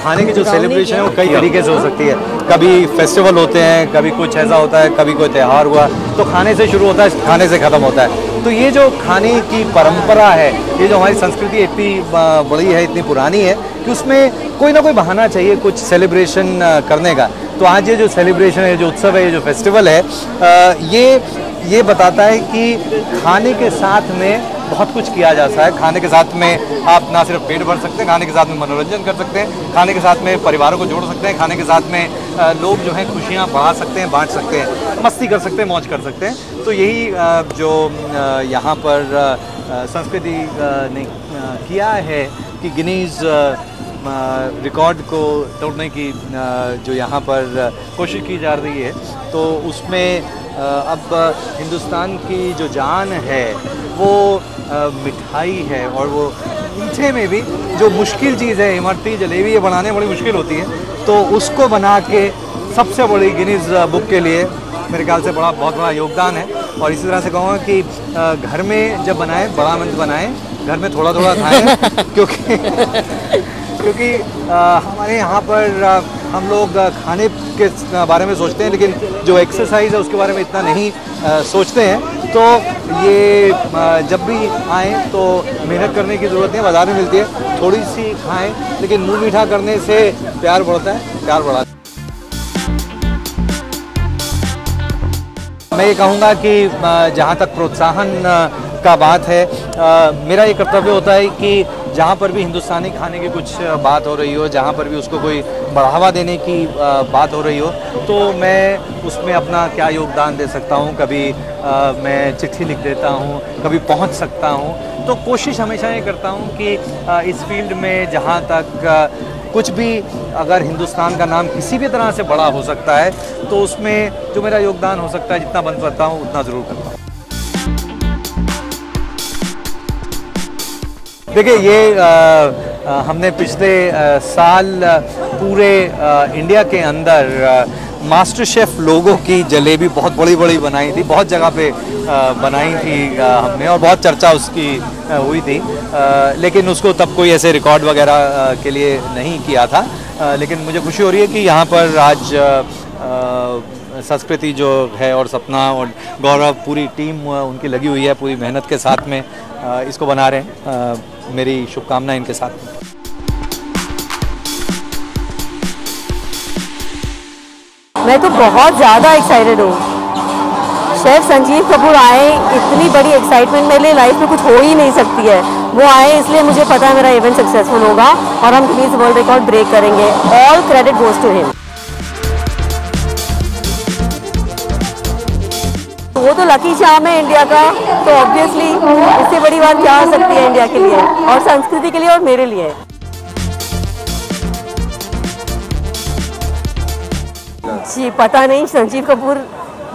खाने की जो सेलिब्रेशन है वो कई तरीके से हो सकती है। कभी फेस्टिवल होते हैं, कभी कुछ ऐसा होता है, कभी कोई त्यौहार हुआ तो खाने से शुरू होता है, खाने से ख़त्म होता है। तो ये जो खाने की परंपरा है, ये जो हमारी संस्कृति इतनी बड़ी है, इतनी पुरानी है कि उसमें कोई ना कोई बहाना चाहिए कुछ सेलिब्रेशन करने का। तो आज ये जो सेलिब्रेशन है, जो उत्सव है, ये जो फेस्टिवल है, ये बताता है कि खाने के साथ में बहुत कुछ किया जा सकता है। खाने के साथ में आप ना सिर्फ पेट भर सकते हैं, खाने के साथ में मनोरंजन कर सकते हैं, खाने के साथ में परिवारों को जोड़ सकते हैं, खाने के साथ में लोग जो हैं खुशियाँ बढ़ा सकते हैं, बांट सकते हैं, मस्ती कर सकते हैं, मौज कर सकते हैं। तो यही जो यहाँ पर संस्कृति ने किया है कि गिनीज रिकॉर्ड को तोड़ने की जो यहाँ पर कोशिश की जा रही है, तो उसमें अब हिंदुस्तान की जो जान है वो मिठाई है। और वो मीठे में भी जो मुश्किल चीज़ है, इमरती जलेबी, ये बनाने बड़ी मुश्किल होती है, तो उसको बना के सबसे बड़ी गिनीज बुक के लिए मेरे ख्याल से बहुत बड़ा योगदान है। और इसी तरह से कहूँगा कि घर में जब बनाएं, बड़ा मंच बनाएं, घर में थोड़ा थोड़ा खाएं क्योंकि हमारे यहाँ पर हम लोग खाने के बारे में सोचते हैं, लेकिन जो एक्सरसाइज है उसके बारे में इतना नहीं सोचते हैं। तो ये जब भी आएँ तो मेहनत करने की ज़रूरत नहीं है, बाज़ार में मिलती है, थोड़ी सी खाएं, लेकिन मुँह मीठा करने से प्यार बढ़ता है, प्यार बढ़ा। मैं ये कहूँगा कि जहाँ तक प्रोत्साहन का बात है, मेरा ये कर्तव्य होता है कि जहाँ पर भी हिंदुस्तानी खाने की कुछ बात हो रही हो, जहाँ पर भी उसको कोई बढ़ावा देने की बात हो रही हो, तो मैं उसमें अपना क्या योगदान दे सकता हूँ। कभी मैं चिट्ठी लिख देता हूँ, कभी पहुँच सकता हूँ। तो कोशिश हमेशा ये करता हूँ कि इस फील्ड में जहाँ तक कुछ भी अगर हिंदुस्तान का नाम किसी भी तरह से बड़ा हो सकता है, तो उसमें जो मेरा योगदान हो सकता है, जितना बन सकता हूँ उतना ज़रूर करता हूँ। देखिए, ये हमने पिछले साल पूरे इंडिया के अंदर मास्टर शेफ़ लोगों की जलेबी बहुत बड़ी बनाई थी, बहुत जगह पे बनाई थी हमने, और बहुत चर्चा उसकी हुई थी, लेकिन उसको तब कोई ऐसे रिकॉर्ड वगैरह के लिए नहीं किया था। लेकिन मुझे खुशी हो रही है कि यहाँ पर आज संस्कृति जो है और सपना और गौरव, पूरी टीम उनकी लगी हुई है, पूरी मेहनत के साथ में इसको बना रहे हैं। मेरी शुभकामनाएं इनके साथ में। मैं तो बहुत ज़्यादा एक्साइटेड हूँ। शेफ संजीव कपूर आए, इतनी बड़ी एक्साइटमेंट मेरे लिए लाइफ में कुछ हो ही नहीं सकती है। वो आए इसलिए मुझे पता है मेरा इवेंट सक्सेसफुल होगा और हम गिनीज वर्ल्ड रिकॉर्ड ब्रेक करेंगे। All credit goes to him. वो तो लकी चार्म है इंडिया का, तो ऑब्वियसली इससे बड़ी बात क्या हो सकती है इंडिया के लिए और संस्कृति के लिए और मेरे लिए। जी पता नहीं, संजीव कपूर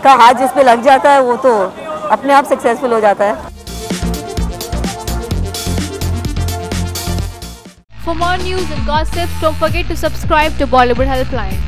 का हाथ जिस पे लग जाता है वो तो अपने आप सक्सेसफुल हो जाता है। For more news and gossip, don't forget to subscribe to Bollywood Helpline.